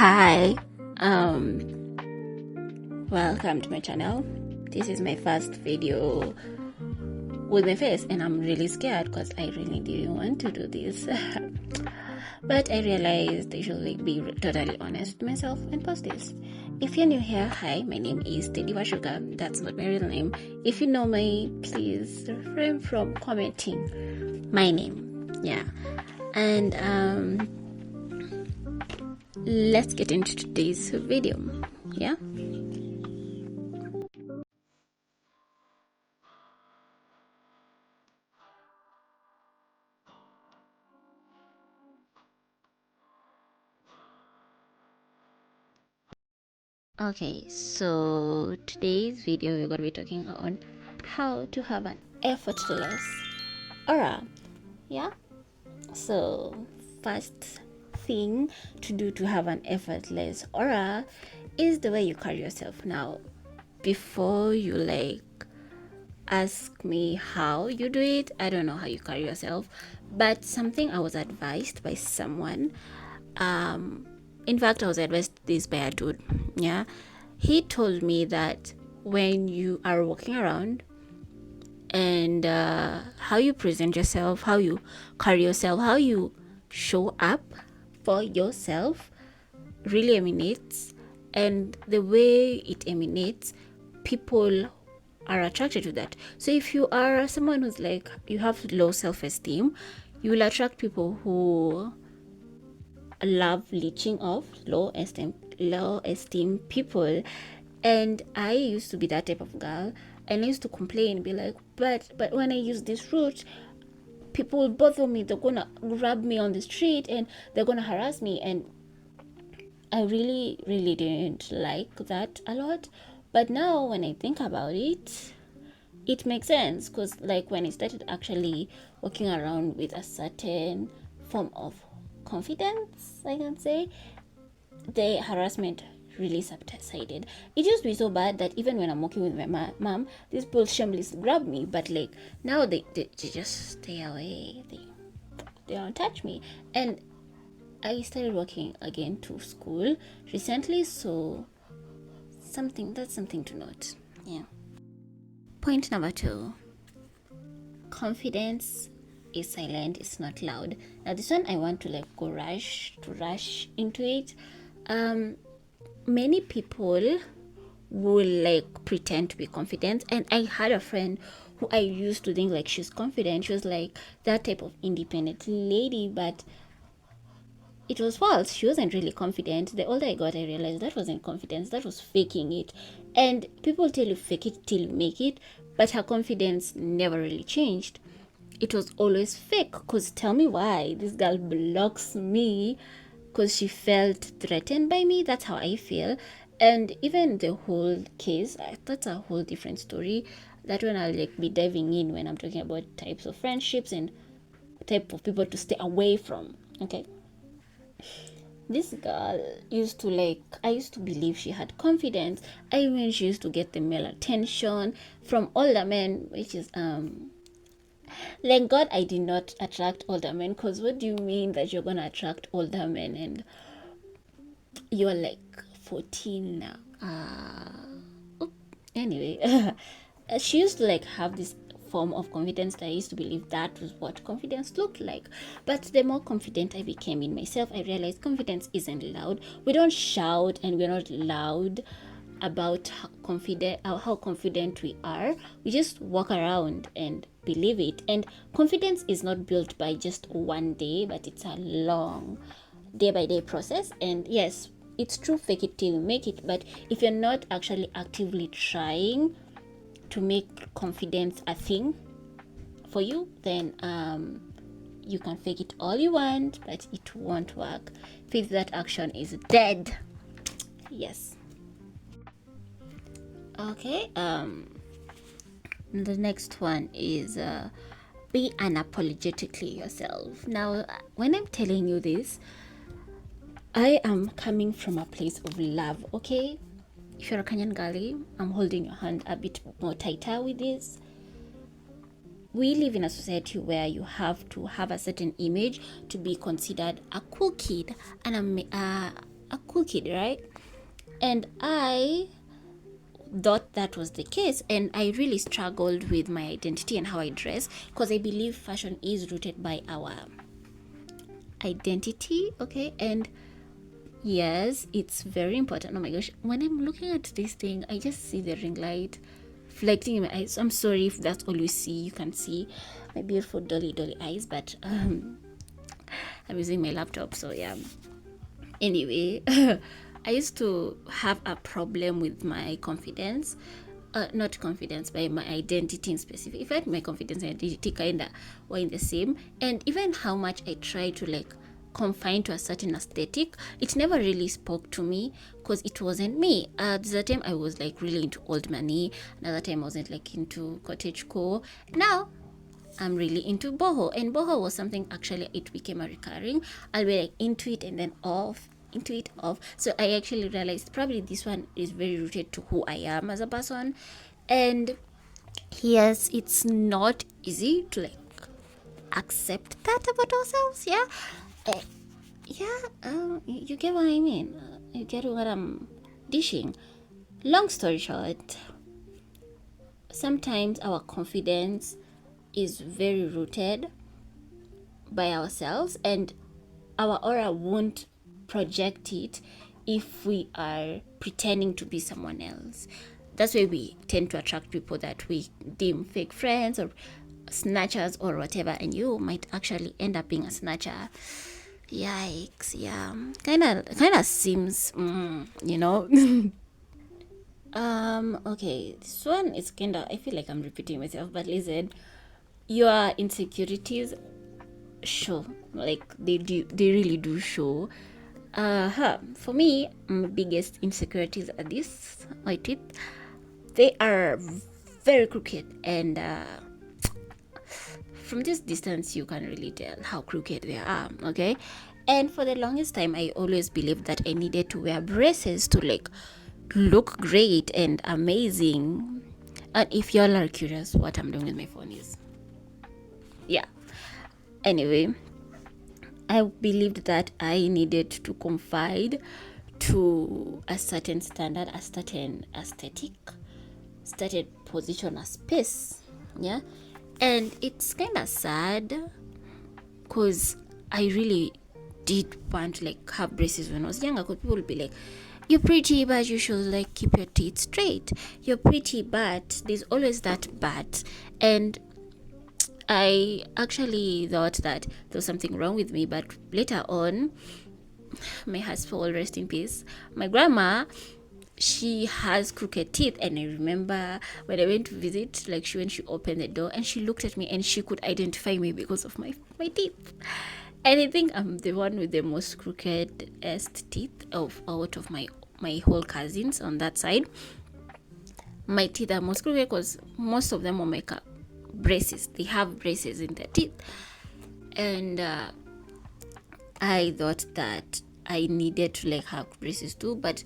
Hi, welcome to my channel. This is my first video with my face and I'm really scared because I really didn't want to do this. But I realized I should be totally honest with myself and post this. If you're new here, hi, my name is Teddy Washuga. That's not my real name. If you know me, please refrain from commenting my name. Yeah. And let's get into today's video. Yeah. Okay, so today's video we're going to be talking on how to have an effortless aura. Yeah. So first thing to do to have an effortless aura is the way you carry yourself. Now, before you ask me how you do it, I don't know how you carry yourself, but something I was advised by someone. In fact, I was advised this by a dude. Yeah, he told me that when you are walking around and how you present yourself, how you carry yourself, how you show up for yourself really emanates, and the way it emanates, people are attracted to that. So if you are someone who's you have low self-esteem, you will attract people who love leeching off low esteem people. And I used to be that type of girl, and I used to complain, be like, but when I use this route, people will bother me, they're gonna grab me on the street and they're gonna harass me. And I really didn't like that a lot. But now when I think about it, it makes sense, because when I started actually walking around with a certain form of confidence, I can say, the harassment really subsided. It used to be so bad that even when I'm walking with my mom, these people shamelessly grab me, but now they just stay away. They don't touch me. And I started walking again to school recently, so that's something to note. Yeah. Point number 2. Confidence is silent, it's not loud. Now this one I want to rush into it. Many people will pretend to be confident, and I had a friend who I used to think she's confident. She was that type of independent lady, but it was false. She wasn't really confident. The older I got, I realized that wasn't confidence, that was faking it. And people tell you fake it till you make it, but her confidence never really changed. It was always fake. Because tell me why this girl blocks me because she felt threatened by me. That's how I feel. And even the whole case, that's a whole different story. That one I'll be diving in when I'm talking about types of friendships and type of people to stay away from. Okay. This girl used to I used to believe she had confidence. I mean, she used to get the male attention from older men, which is thank God I did not attract older men, because what do you mean that you're gonna attract older men and you're 14 now? Anyway, she used to have this form of confidence that I used to believe that was what confidence looked like. But the more confident I became in myself, I realized confidence isn't loud. We don't shout, and we're not loud about how confident we are. We just walk around and believe it. And confidence is not built by just one day, but it's a long day by day process. And yes, it's true, fake it till you make it. But if you're not actually actively trying to make confidence a thing for you, then you can fake it all you want, but it won't work. Faith that action is dead. Yes. Okay, the next one is be unapologetically yourself. Now, when I'm telling you this, I am coming from a place of love, okay? If you're a Kenyan girlie, I'm holding your hand a bit more tighter with this. We live in a society where you have to have a certain image to be considered a cool kid and a cool kid, right? And I thought that was the case, and I really struggled with my identity and how I dress, because I believe fashion is rooted by our identity, okay? And yes, it's very important. Oh my gosh, when I'm looking at this thing, I just see the ring light reflecting in my eyes. I'm sorry if that's all you see. You can see my beautiful dolly eyes, but I'm using my laptop, so yeah. Anyway, I used to have a problem with my confidence. Not confidence, but my identity in specific. In fact, my confidence and identity kinda were in the same. And even how much I try to like confined to a certain aesthetic, it never really spoke to me, because it wasn't me. At the time I was like really into old money, another time I wasn't like into cottagecore. Now I'm really into boho, and boho was something actually it became a recurring. I'll be like into it and then off, into it off. So I actually realized probably this one is very rooted to who I am as a person. And yes, it's not easy to like accept that about ourselves. Yeah. You get what I mean. You get what I'm dishing. Long story short, sometimes our confidence is very rooted by ourselves, and our aura won't project it if we are pretending to be someone else. That's why we tend to attract people that we deem fake friends or snatchers or whatever, and you might actually end up being a snatcher. Yikes. Yeah, kind of seems you know. Okay, this one is kind of, I feel like I'm repeating myself, but listen, your insecurities show, like they really do show. For me, my biggest insecurities are this: my teeth. They are very crooked, and from this distance you can really tell how crooked they are, okay? And for the longest time I always believed that I needed to wear braces to like look great and amazing. And if y'all are curious what I'm doing with my phone is, yeah, anyway, I believed that I needed to confide to a certain standard, a certain aesthetic, certain position, a space, yeah. And it's kind of sad, because I really did want to like have braces when I was younger, because people would be like, you're pretty, but you should like keep your teeth straight. You're pretty, but there's always that but. And I actually thought that there was something wrong with me, but later on, my husband, rest in peace, my grandma, she has crooked teeth. And I remember when I went to visit, like when she opened the door and she looked at me and she could identify me because of my teeth. And I think I'm the one with the most crookedest teeth out of my whole cousins on that side. My teeth are most crooked because most of them will make up braces. They have braces in their teeth. And I thought that I needed to like have braces too, but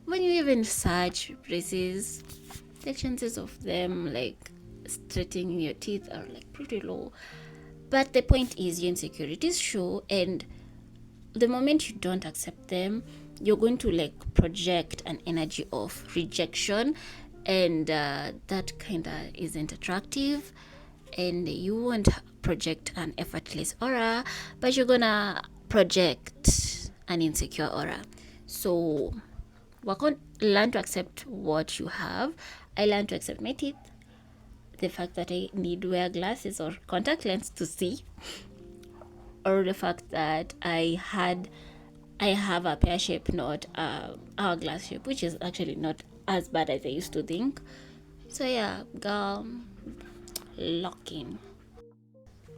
when you even search braces, the chances of them like straightening your teeth are like pretty low. But the point is, your insecurities show, and the moment you don't accept them, you're going to like project an energy of rejection, and that kind of isn't attractive. And you won't project an effortless aura, but you're gonna project an insecure aura. So work on, learn to accept what you have. I learned to accept my teeth, the fact that I need to wear glasses or contact lens to see, or the fact that I have a pear shape, not a hourglass shape, which is actually not as bad as I used to think. So yeah, girl, lock in.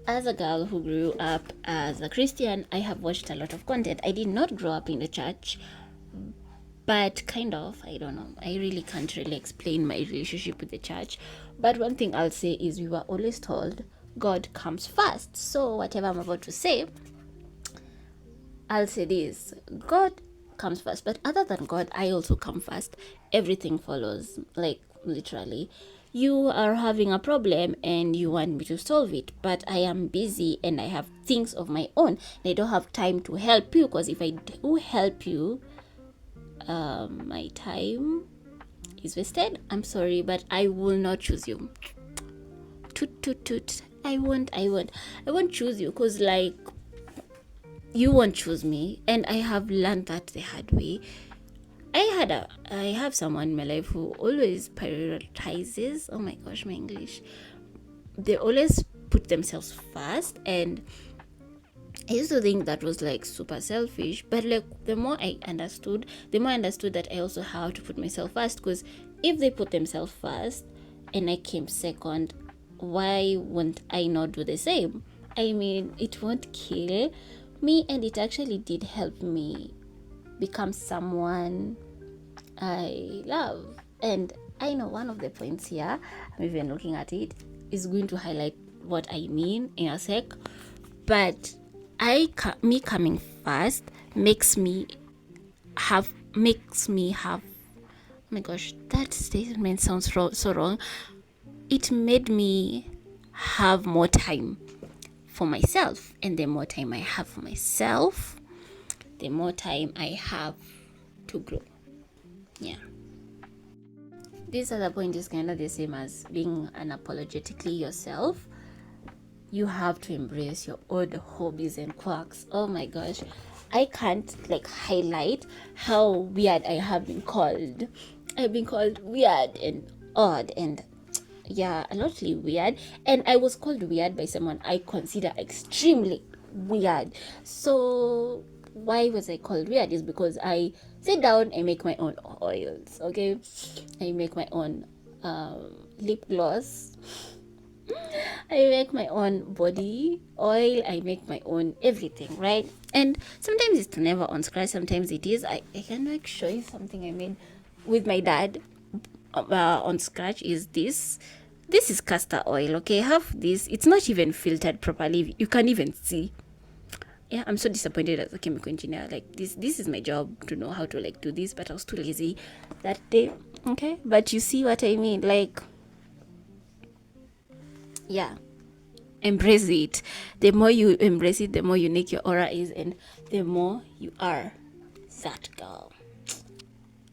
As a girl who grew up as a Christian, I have watched a lot of content. I did not grow up in the church, but kind of, I don't know. I really can't really explain my relationship with the church. But one thing I'll say is we were always told God comes first. So whatever I'm about to say, I'll say this: God comes first. But other than God, I also come first. Everything follows, like literally. You are having a problem and you want me to solve it, but I am busy and I have things of my own and I don't have time to help you, because if I do help you, my time is wasted. I'm sorry, but I will not choose you. Toot toot toot. I won't choose you, because like you won't choose me, and I have learned that the hard way. I have someone in my life who always prioritizes, oh my gosh, my English, they always put themselves first, and I used to think that was like super selfish, but like the more I understood that I also have to put myself first, because if they put themselves first and I came second, why won't I not do the same? I mean, it won't kill me, and it actually did help me become someone I love. And I know one of the points here, I'm even looking at it, is going to highlight what I mean in a sec. But me coming first makes me have, oh my gosh, that statement sounds so wrong. It made me have more time for myself, and the more time I have for myself, the more time I have to grow. Yeah. This other point is kind of the same as being unapologetically yourself. You have to embrace your old hobbies and quirks. Oh my gosh, I can't like highlight how weird I have been called. I've been called weird and odd, and yeah, a lotly weird. And I was called weird by someone I consider extremely weird. So why was I called weird? Is because I sit down and make my own oils. Okay, I make my own lip gloss, I make my own body oil, I make my own everything, right? And sometimes it's never on scratch, sometimes it is. I can like show you something I made with my dad on scratch. Is this is castor oil, okay? I have this, it's not even filtered properly, you can't even see. Yeah, I'm so disappointed as a chemical engineer. Like this is my job to know how to like do this, but I was too lazy that day. Okay, but you see what I mean? Like, yeah, embrace it. The more you embrace it, the more unique your aura is, and the more you are that girl.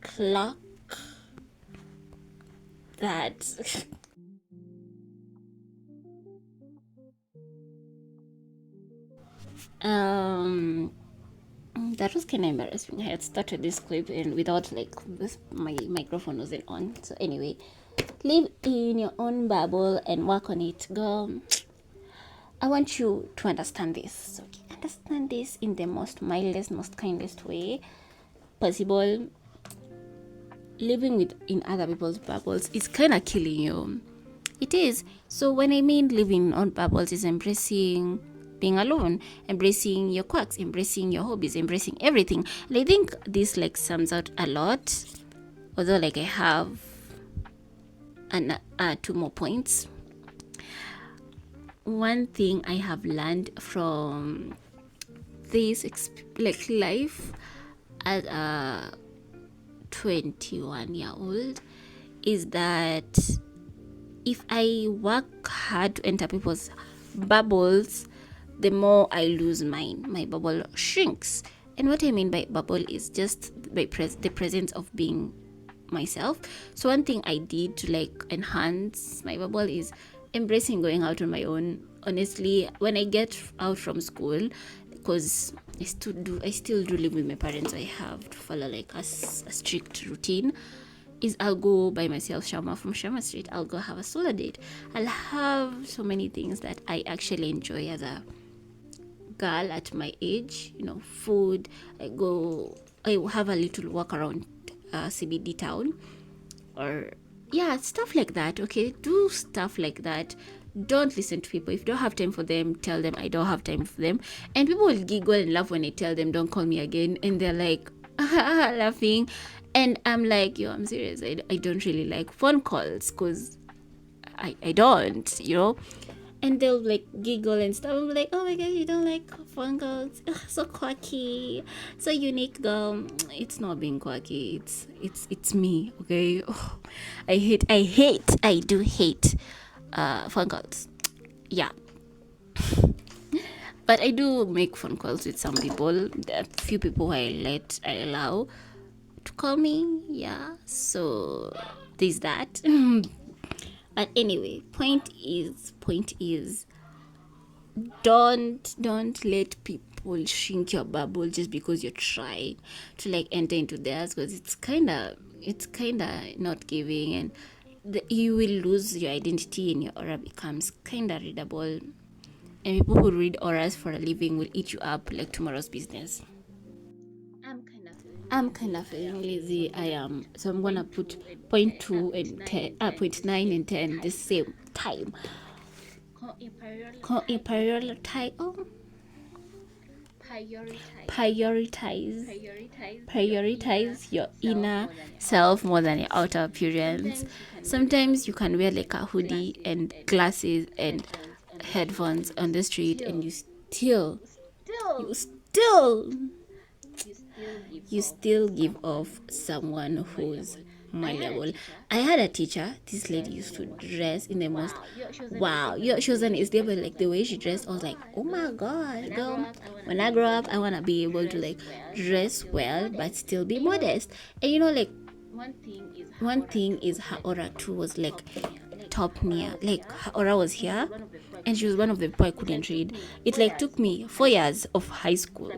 Clock that. That was kind of embarrassing. I had started this clip and without like this, my microphone wasn't on. So anyway, live in your own bubble and work on it, girl. I want you to understand this. Okay? Understand this in the most mildest, most kindest way possible. Living in other people's bubbles is kind of killing you. It is. So when I mean living on bubbles, is embracing being alone, embracing your quirks, embracing your hobbies, embracing everything. And I think this like sums out a lot. Although like I have two more points. One thing I have learned from this like life as a 21-year-old is that if I work hard to enter people's bubbles, the more I lose mine. My bubble shrinks. And what I mean by bubble is just by the presence of being myself. So one thing I did to like enhance my bubble is embracing going out on my own. Honestly, when I get out from school, because I still do live with my parents, so I have to follow like a strict routine, is I'll go by myself Shama from Shama Street. I'll go have a solo date. I'll have so many things that I actually enjoy as a girl at my age, food. I have a little walk around CBD town, or stuff like that. Okay, do stuff like that. Don't listen to people. If you don't have time for them, tell them I don't have time for them. And people will giggle and laugh when I tell them don't call me again, and they're like laughing, and I'm like, I'm serious. I don't really like phone calls, because I don't, and they'll like giggle and stuff. I'm like, oh my god, you don't like phone calls? Ugh, so quirky, so unique, girl. It's not being quirky. It's me. Okay. Oh, I do hate phone calls. Yeah. But I do make phone calls with some people. There are few people who I allow to call me. Yeah, so there's that. But anyway, point is don't let people shrink your bubble just because you're trying to like enter into theirs, because it's kinda not giving, and you will lose your identity and your aura becomes kinda readable, and people who read auras for a living will eat you up like tomorrow's business. I'm kind of feeling lazy. I am, so I'm gonna put point 2 and 10, point 9 and 10 the same time. Prioritize. Oh, prioritize your inner self more than your outer appearance. Sometimes you can wear like a hoodie and glasses and headphones on the street, and you still give off someone who's malleable. I had a teacher. This lady used to dress in the most she was an stable, like the way she dressed. I was like, oh my god, girl. When I grow up, I wanna be able to like dress well but still be modest. And like one thing is her aura too was like top near, like her aura was here, and she was one of the people I couldn't read. It like took me 4 years of high school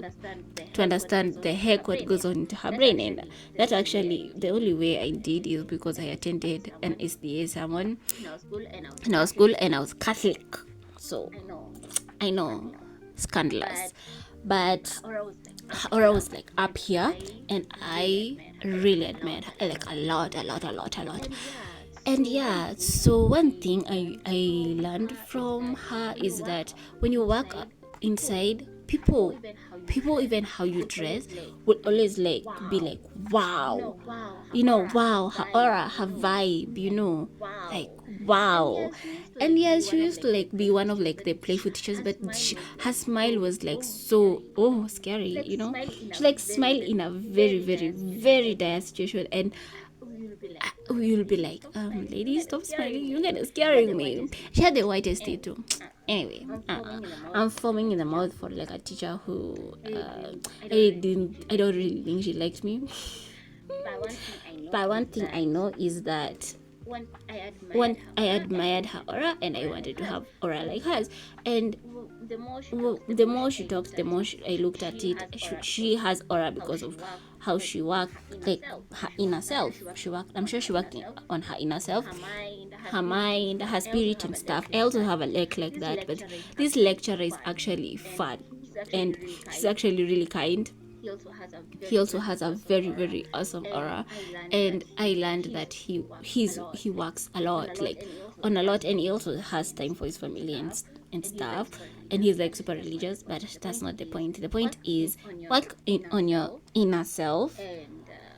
to understand the heck what goes on into her brain, and that actually the only way I did is because I attended an SDA sermon in our school, and I was Catholic, so I know, scandalous, but her aura was like up here, and I really admired her like a lot. And yeah, so one thing I learned from her is that when you walk inside, people even how you dress will always like be like, wow, wow, her aura, her vibe, like wow. And yes, she used to like be one of like the playful teachers, but her smile was like so scary. She like smiled in a very very very dire situation, and you'll be like, lady, stop smiling, you're kind of scaring me. She had the whitest teeth too. Anyway, I'm foaming in the mouth for like a teacher who I don't really think she liked me. But one thing I know is that when I admired her aura, and I wanted to have aura like hers. And the more she talked, the more I looked at it. She has aura because of how she worked, like her inner self. I'm sure she worked on her inner self, her mind, her spirit and stuff. I also have a leg like that, but this lecturer is actually fun, and he's actually really kind. He also has a very very awesome aura, and I learned that he works a lot, like on a lot, and he also has time for his family and stuff, and he's like super religious, but that's not the point. The point is work on your inner self,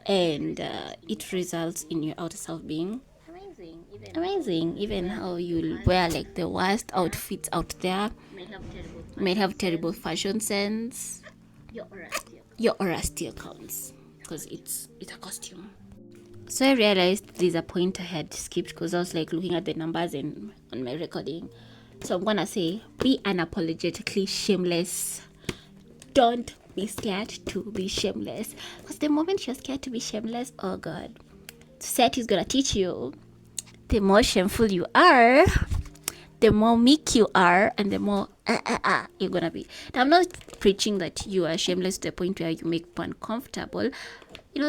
and it results in your outer self being amazing. Even how you'll wear like the worst outfits out there, might have terrible fashion sense, your aura still counts because it's a costume. So I realized there's a point I had skipped because I was like looking at the numbers on my recording. So I'm gonna say, be unapologetically shameless. Don't be scared to be shameless, because the moment you're scared to be shameless, oh god, society is gonna teach you. The more shameful you are, the more meek you are, and the more you're gonna be. Now, I'm not preaching that you are shameless to the point where you make people uncomfortable.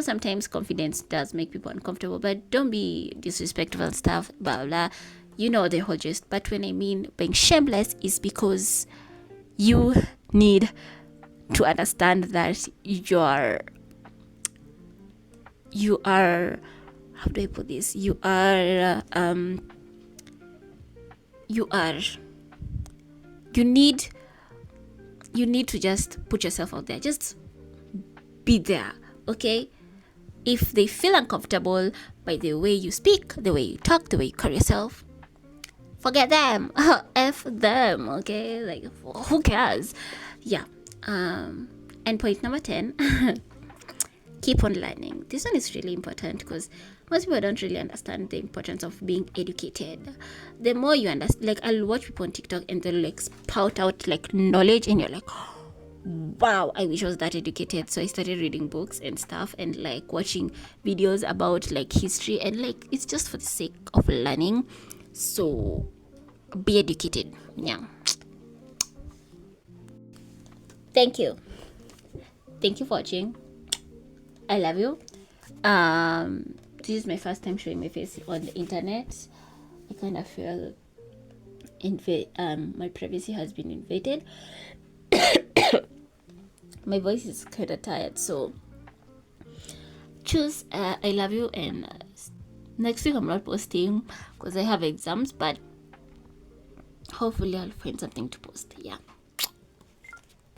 Sometimes confidence does make people uncomfortable, but don't be disrespectful and stuff, blah blah. The whole gist. But when I mean being shameless is because you need to understand that you are how do I put this? You need to just put yourself out there. Just be there, okay? If they feel uncomfortable by the way you speak, the way you talk, the way you carry yourself, forget them. F them, okay? Like, who cares? Yeah. And point number 10, keep on learning. This one is really important because most people don't really understand the importance of being educated. The more you understand, like I'll watch people on TikTok and they'll like spout out like knowledge, and you're like, wow, I wish I was that educated. So I started reading books and stuff, and like watching videos about like history, and like it's just for the sake of learning. So be educated. Yeah. Thank you. Thank you for watching. I love you. This is my first time showing my face on the internet. I kind of feel my privacy has been invaded. My voice is kind of tired, so choose. I love you, and next week I'm not posting because I have exams, but hopefully I'll find something to post. Yeah.